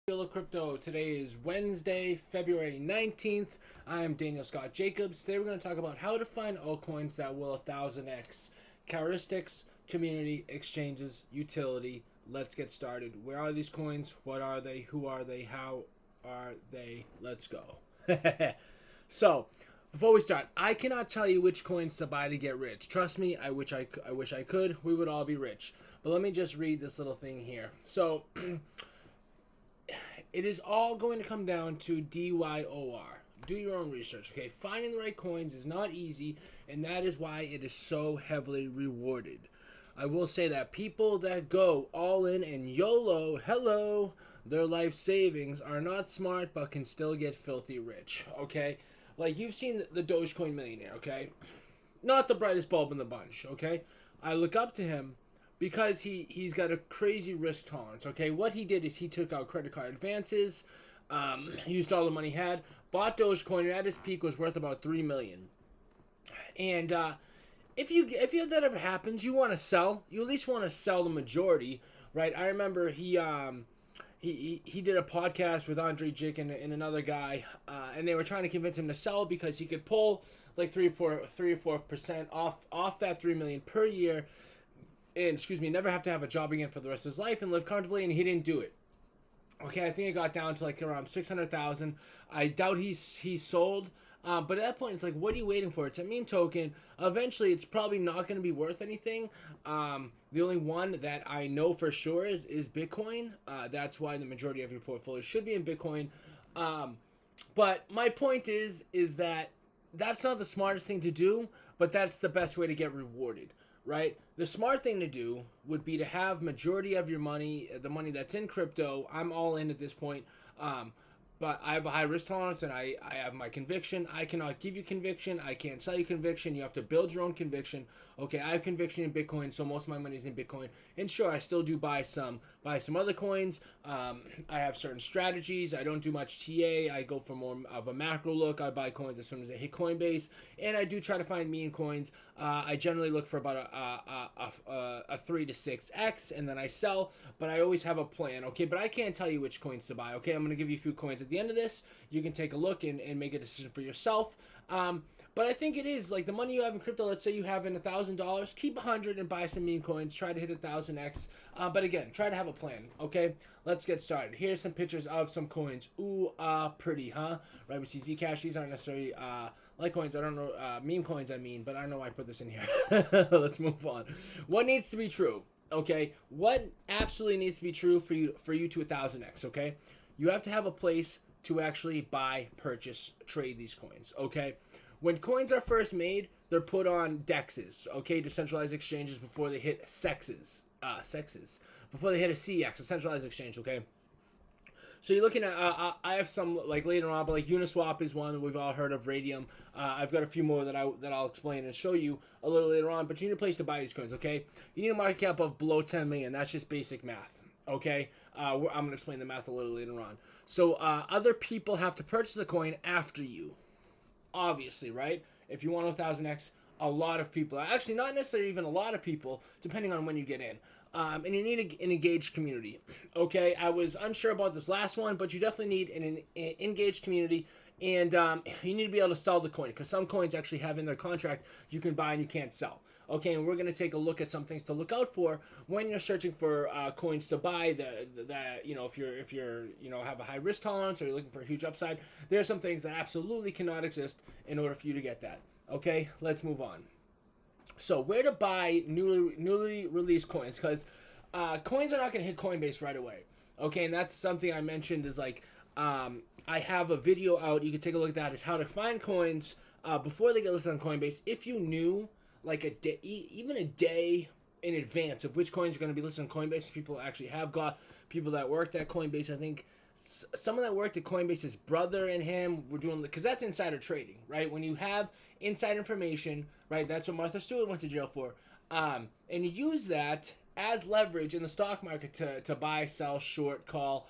Hello Crypto. Today is Wednesday, February 19th. I'm Daniel Scott Jacobs. Today we're going to talk about how to find altcoins that will 1000x. Characteristics, community, exchanges, utility. Let's get started. Where are these coins? What are they? Who are they? How are they? Let's go. So, before we start, I cannot tell you which coins to buy to get rich. Trust me, I wish I could. We would all be rich. But let me just read this little thing here. So, it is all going to come down to DYOR. Do your own research, okay? Finding the right coins is not easy, and that is why it is so heavily rewarded. I will say that people that go all in and YOLO, hello, their life savings are not smart but can still get filthy rich, okay? Like, you've seen the Dogecoin millionaire, okay? Not the brightest bulb in the bunch, okay? I look up to him because he's got a crazy risk tolerance, okay? What he did is he took out credit card advances, used all the money he had, bought Dogecoin, and at his peak was worth about $3 million. And if that ever happens, you want to sell. You at least want to sell the majority, right? I remember he did a podcast with Andre Jick and another guy, and they were trying to convince him to sell because he could pull like 3 or 4% off that $3 million per year, and never have to have a job again for the rest of his life and live comfortably, and he didn't do it. Okay, I think it got down to like around 600,000. I doubt he's sold. But at that point, it's like, what are you waiting for? It's a meme token. Eventually, it's probably not going to be worth anything. The only one that I know for sure is Bitcoin. That's why the majority of your portfolio should be in Bitcoin. But my point is that that's not the smartest thing to do, but that's the best way to get rewarded, right? The smart thing to do would be to have majority of your money, the money that's in crypto. I'm all in at this point. But I have a high risk tolerance, and I have my conviction. I cannot give you conviction. I can't sell you conviction. You have to build your own conviction. Okay, I have conviction in Bitcoin, so most of my money is in Bitcoin. And sure, I still do buy some other coins. I have certain strategies. I don't do much TA. I go for more of a macro look. I buy coins as soon as they hit Coinbase, and I do try to find meme coins. I generally look for about a 3 to 6x, and then I sell. But I always have a plan. Okay, but I can't tell you which coins to buy. Okay, I'm gonna give you a few coins at the end of this. You can take a look and make a decision for yourself. But I think it is like the money you have in crypto. Let's say you have in $1,000, keep 100 and buy some meme coins. Try to hit 1000x. But again, try to have a plan. Okay, let's get started. Here's some pictures of some coins. Ooh, pretty, huh? Right, we see Zcash. These aren't necessarily Litecoins. I don't know, meme coins. I mean, but I don't know why I put this in here. Let's move on. What needs to be true? Okay, what absolutely needs to be true for you to 1000x? Okay, you have to have a place to actually buy, purchase, trade these coins. Okay. When coins are first made, they're put on DEXs, okay, decentralized exchanges before they hit sexes, before they hit a CX, a centralized exchange, okay? So you're looking at, I have some like later on, but like Uniswap is one that we've all heard of, Radium. I've got a few more that I'll explain and show you a little later on, but you need a place to buy these coins, okay? You need a market cap of below 10 million. That's just basic math. Okay, I'm going to explain the math a little later on. So other people have to purchase a coin after you. Obviously, right? If you want 1000x, a lot of people, actually not necessarily even a lot of people, depending on when you get in. And you need an engaged community. Okay, I was unsure about this last one, but you definitely need an engaged community, and you need to be able to sell the coin, because some coins actually have in their contract you can buy and you can't sell. Okay, and we're going to take a look at some things to look out for when you're searching for coins to buy. That you know, if you're have a high risk tolerance or you're looking for a huge upside, there are some things that absolutely cannot exist in order for you to get that. Okay, let's move on. So where to buy newly released coins? Because coins are not going to hit Coinbase right away. Okay, and that's something I mentioned is like I have a video out. You can take a look at that. Is how to find coins before they get listed on Coinbase. If you knew like a day, even a day in advance of which coins are going to be listed on Coinbase, people actually have got people that worked at Coinbase. I think someone that worked at Coinbase's brother and him were doing, because that's insider trading, right? When you have inside information, right? That's what Martha Stewart went to jail for. And you use that as leverage in the stock market to buy, sell, short, call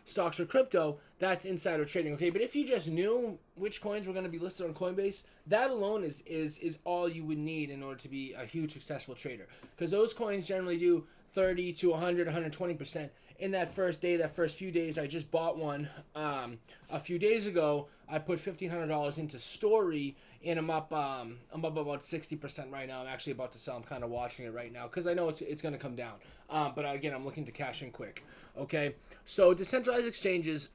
stocks or crypto. That's insider trading, okay? But if you just knew which coins were going to be listed on Coinbase, that alone is all you would need in order to be a huge successful trader. Because those coins generally do 30 to 100, 120% in that first day, that first few days. I just bought one a few days ago. I put $1,500 into Story, and I'm up about 60% right now. I'm actually about to sell. I'm kind of watching it right now because I know it's going to come down. But again, I'm looking to cash in quick. Okay, so decentralized exchanges,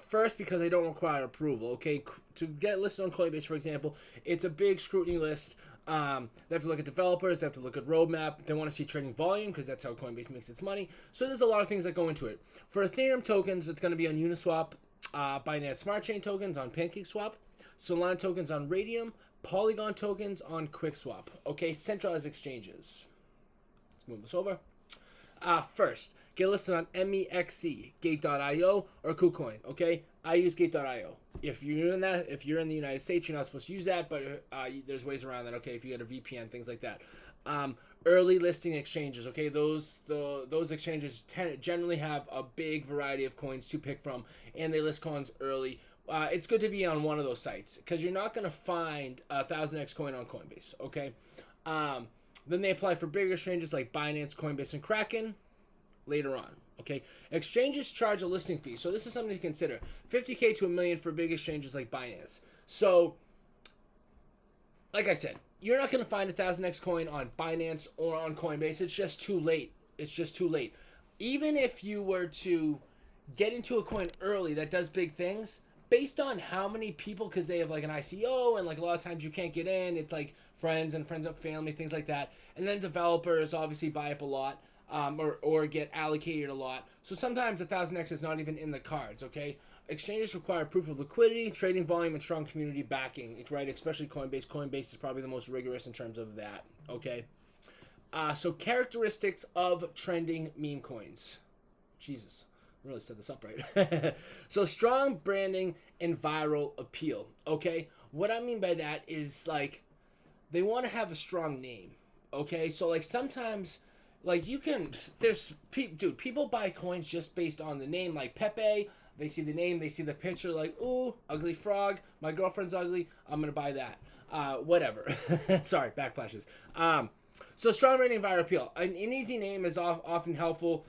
first, because they don't require approval. Okay, to get listed on Coinbase, for example, it's a big scrutiny list. They have to look at developers, they have to look at roadmap, they want to see trading volume because that's how Coinbase makes its money. So there's a lot of things that go into it. For Ethereum tokens, it's going to be on Uniswap, Binance Smart Chain tokens on PancakeSwap, Solana tokens on Radium, Polygon tokens on QuickSwap. Okay, centralized exchanges. Let's move this over. First, get listed on MEXC, Gate.io, or KuCoin. Okay, I use Gate.io. If you're in the United States, you're not supposed to use that, but there's ways around that. Okay, if you get a VPN, things like that. Early listing exchanges. Okay, those exchanges generally have a big variety of coins to pick from, and they list coins early. It's good to be on one of those sites because you're not going to find a 1000x coin on Coinbase. Okay. Then they apply for bigger exchanges like Binance, Coinbase, and Kraken later on. Okay, exchanges charge a listing fee, so this is something to consider. $50K to $1 million for big exchanges like Binance. So, like I said, you're not going to find a 1000x coin on Binance or on Coinbase. It's just too late. It's just too late. Even if you were to get into a coin early that does big things, based on how many people, because they have like an ICO and like a lot of times you can't get in, it's like friends and friends of family, things like that. And then developers obviously buy up a lot. Or get allocated a lot. So sometimes 1000x is not even in the cards, okay? Exchanges require proof of liquidity, trading volume, and strong community backing, right? Especially Coinbase. Coinbase is probably the most rigorous in terms of that, okay? So characteristics of trending meme coins. Jesus, I really set this up right. So strong branding and viral appeal, okay? What I mean by that is, like, they want to have a strong name, okay? So, like, sometimes... Like, you can, people buy coins just based on the name, like Pepe. They see the name, they see the picture, like, ooh, ugly frog, my girlfriend's ugly, I'm going to buy that. Whatever. Sorry, backflashes. So, strong rating and viral appeal. An easy name is often helpful.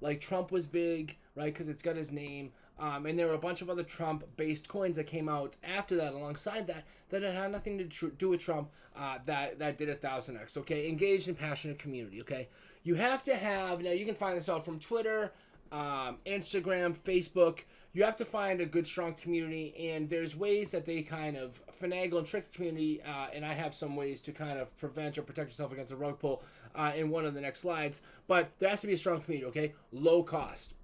Like, Trump was big, right, because it's got his name. And there were a bunch of other Trump-based coins that came out after that, alongside that it had nothing to do with Trump, that did 1000x, okay? Engaged and passionate community, okay? You have to have, now you can find this out from Twitter, Instagram, Facebook. You have to find a good, strong community, and there's ways that they kind of finagle and trick the community, and I have some ways to kind of prevent or protect yourself against a rug pull in one of the next slides. But there has to be a strong community, okay? Low cost.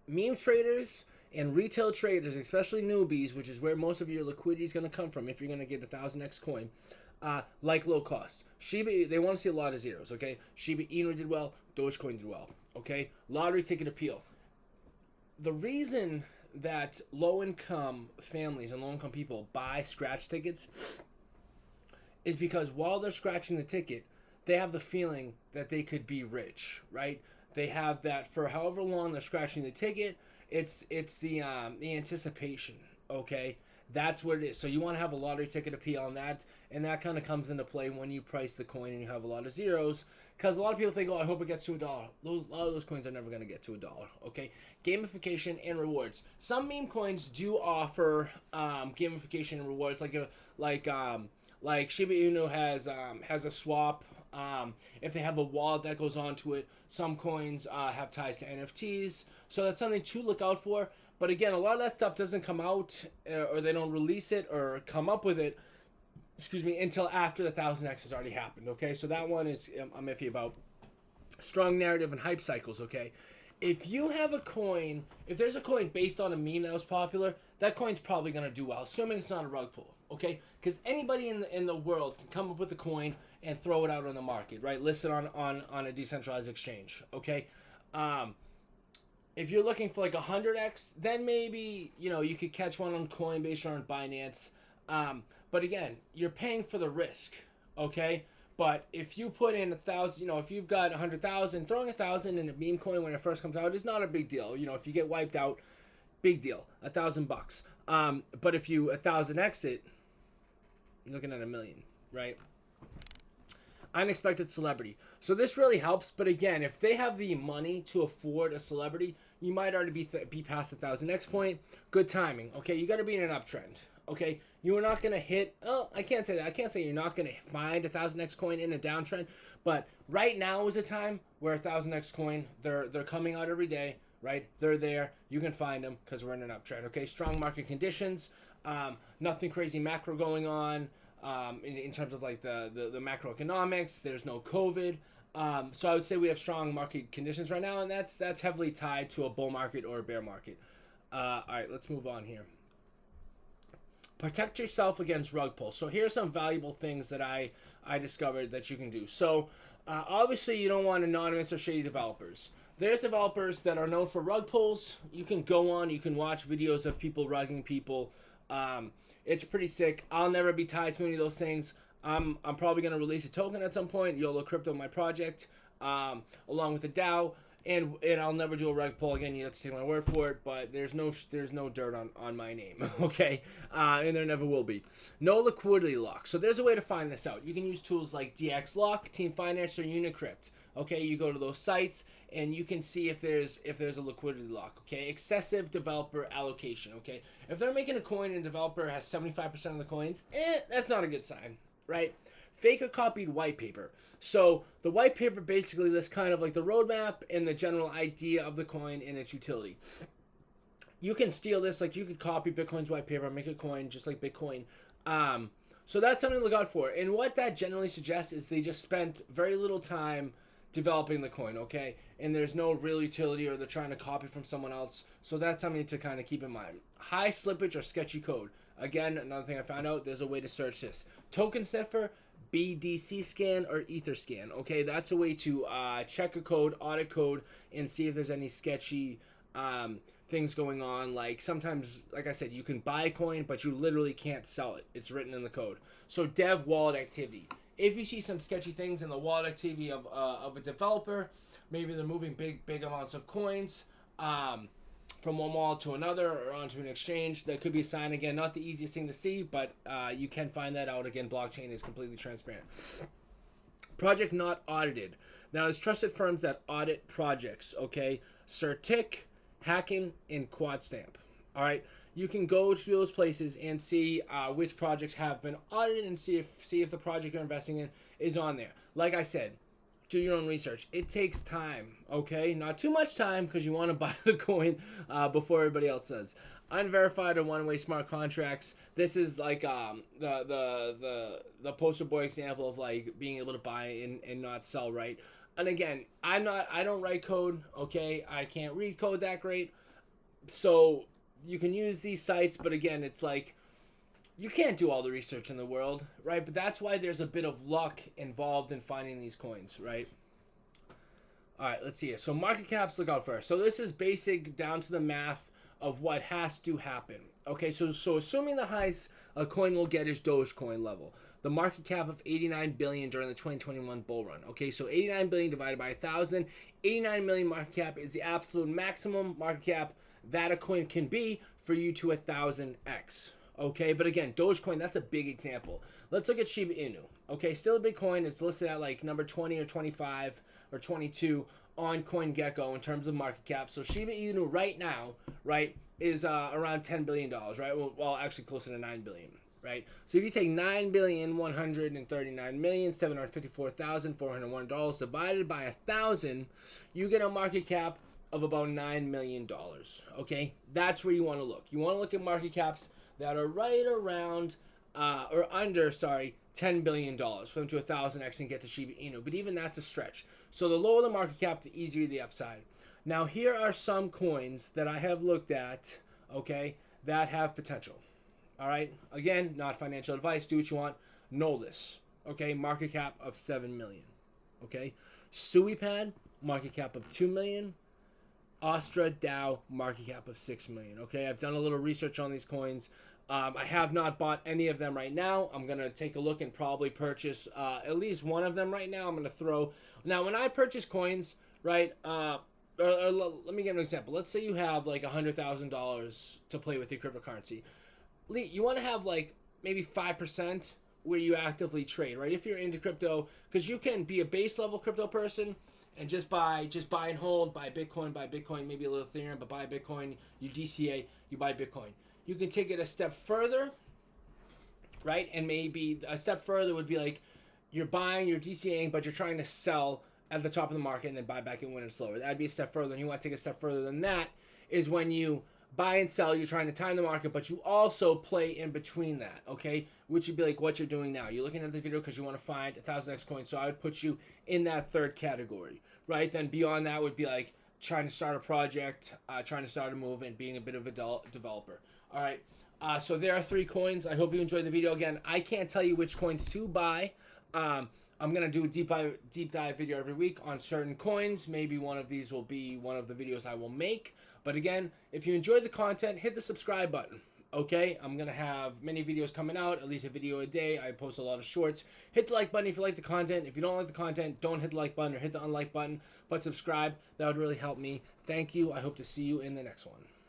Meme traders and retail traders, especially newbies, which is where most of your liquidity is going to come from if you're going to get a 1000x coin, like low cost. Shiba, they want to see a lot of zeros, okay? Shiba Inu did well, Dogecoin did well, okay? Lottery ticket appeal. The reason that low-income families and low-income people buy scratch tickets is because while they're scratching the ticket, they have the feeling that they could be rich, right? They have that for however long they're scratching the ticket. It's the anticipation, okay? That's what it is. So you want to have a lottery ticket appeal on that, and that kind of comes into play when you price the coin and you have a lot of zeros, because a lot of people think, oh, I hope it gets to $1. A lot of those coins are never going to get to $1, okay? Gamification and rewards. Some meme coins do offer gamification and rewards, like Shiba Inu has a swap. If they have a wallet that goes onto it, some coins have ties to NFTs, so that's something to look out for. But again, a lot of that stuff doesn't come out, or they don't release it or come up with it, until after the 1000x has already happened, okay? So that one is I'm iffy about. Strong narrative and hype cycles, okay? If you have a coin, if there's a coin based on a meme that was popular, that coin's probably going to do well, assuming it's not a rug pull, okay? Because anybody in the world can come up with a coin and throw it out on the market, right? List it on a decentralized exchange, okay? If you're looking for like 100x, then maybe, you could catch one on Coinbase or on Binance. But again, you're paying for the risk, okay? But if you put in 1,000, if you've got 100,000, throwing 1,000 in a meme coin when it first comes out is not a big deal. If you get wiped out, big deal, $1,000. But if you 1,000x it, you're looking at $1 million, right? unexpected celebrity. So this really helps. But again, if they have the money to afford a celebrity, you might already be past the 1000x point. Good timing. Okay, you got to be in an uptrend. Okay, you are not going to hit. Oh, I can't say that. I can't say you're not going to find a 1000x coin in a downtrend. But right now is a time where a 1000x coin, they're coming out every day. Right, they're there. You can find them because we're in an uptrend. Okay, strong market conditions. Nothing crazy macro going on. In terms of like the macroeconomics, there's no COVID. So I would say we have strong market conditions right now, and that's heavily tied to a bull market or a bear market. All right, let's move on here. Protect yourself against rug pulls. So here's some valuable things that I discovered that you can do. So obviously you don't want anonymous or shady developers. There's developers that are known for rug pulls. You can go on, you can watch videos of people rugging people. It's pretty sick. I'll never be tied to any of those things. I'm probably going to release a token at some point, YOLO Crypto, my project, along with the DAO. And I'll never do a rug pull again. You have to take my word for it. But there's no dirt on my name, okay? And there never will be. No liquidity lock. So there's a way to find this out. You can use tools like DX Lock, Team Finance, or Unicrypt. Okay, you go to those sites and you can see if there's a liquidity lock. Okay, excessive developer allocation. Okay, if they're making a coin and the developer has 75% of the coins, that's not a good sign, right? Fake or copied white paper. So the white paper basically lists kind of like the roadmap and the general idea of the coin and its utility. You can steal this, like you could copy Bitcoin's white paper, make a coin just like Bitcoin. So that's something to look out for. And what that generally suggests is they just spent very little time developing the coin, okay? And there's no real utility, or they're trying to copy from someone else. So that's something to kind of keep in mind. High slippage or sketchy code. Again, another thing I found out, there's a way to search this. Token sniffer, BDC scan, or ether scan. Okay, that's a way to check a code, audit code, and see if there's any sketchy things going on. Like sometimes, like I said, you can buy a coin, but you literally can't sell it. It's written in the code. So dev wallet activity. If you see some sketchy things in the wallet activity of a developer, maybe they're moving big amounts of coins from one wallet to another or onto an exchange, that could be a sign. Again, not the easiest thing to see, but you can find that out. Again, blockchain is completely transparent. Project not audited. Now, there's trusted firms that audit projects, okay? Certic, Hacking, and QuadStamp. All right? You can go to those places and see which projects have been audited and see if the project you're investing in is on there. Like I said, do your own research. It takes time, okay? Not too much time because you want to buy the coin before everybody else does. Unverified or one-way smart contracts. This is like the poster boy example of like being able to buy and not sell, right? And again, I don't write code, okay? I can't read code that great, so you can use these sites, but again, it's like you can't do all the research in the world, right? But that's why there's a bit of luck involved in finding these coins, right? All right, let's see here. So market caps, look out first. So this is basic down to the math of what has to happen. Okay, so assuming the highest a coin will get is Dogecoin level, the market cap of 89 billion during the 2021 bull run. Okay, so 89 billion divided by 1,000, 89 million market cap is the absolute maximum market cap that a coin can be for you to 1,000x. Okay, but again, Dogecoin, that's a big example. Let's look at Shiba Inu. Okay, still a big coin. It's listed at like number 20 or 25 or 22 on CoinGecko in terms of market cap. So Shiba Inu right now, right, is around $10 billion, right? Well, actually closer to 9 billion, right? So if you take $9,139,754,401 divided by 1,000, you get a market cap of about $9 million, okay? That's where you want to look. You want to look at market caps that are right around, or under, $10 billion for them to 1,000x and get to Shiba Inu. But even that's a stretch. So the lower the market cap, the easier the upside. Now, here are some coins that I have looked at, okay, that have potential. All right? Again, not financial advice. Do what you want. Know this, okay? Market cap of 7 million, okay? SuiPad, market cap of 2 million. Astra DAO, market cap of 6 million. Okay, I've done a little research on these coins. I have not bought any of them right now. I'm going to take a look and probably purchase at least one of them right now. I'm going to throw... Now, when I purchase coins, right, or let me give an example. Let's say you have like $100,000 to play with your cryptocurrency. You want to have like maybe 5% where you actively trade, right? If you're into crypto, because you can be a base level crypto person and just buy and hold, buy Bitcoin, maybe a little Ethereum, but buy Bitcoin, you DCA, you buy Bitcoin. You can take it a step further, right? And maybe a step further would be like you're buying, you're DCAing, but you're trying to sell at the top of the market and then buy back in when it's lower. That'd be a step further. And you want to take a step further than that is when you buy and sell, you're trying to time the market, but you also play in between that, okay? Which would be like what you're doing now. You're looking at the video because you want to find 1,000x coins, so I would put you in that third category, right? Then beyond that would be like trying to start a project, trying to start a movement, being a bit of a developer. All right, so there are 3 coins. I hope you enjoyed the video. Again, I can't tell you which coins to buy. I'm going to do a deep dive video every week on certain coins. Maybe one of these will be one of the videos I will make. But again, if you enjoyed the content, hit the subscribe button. Okay, I'm going to have many videos coming out, at least a video a day. I post a lot of shorts. Hit the like button if you like the content. If you don't like the content, don't hit the like button or hit the unlike button, but subscribe. That would really help me. Thank you. I hope to see you in the next one.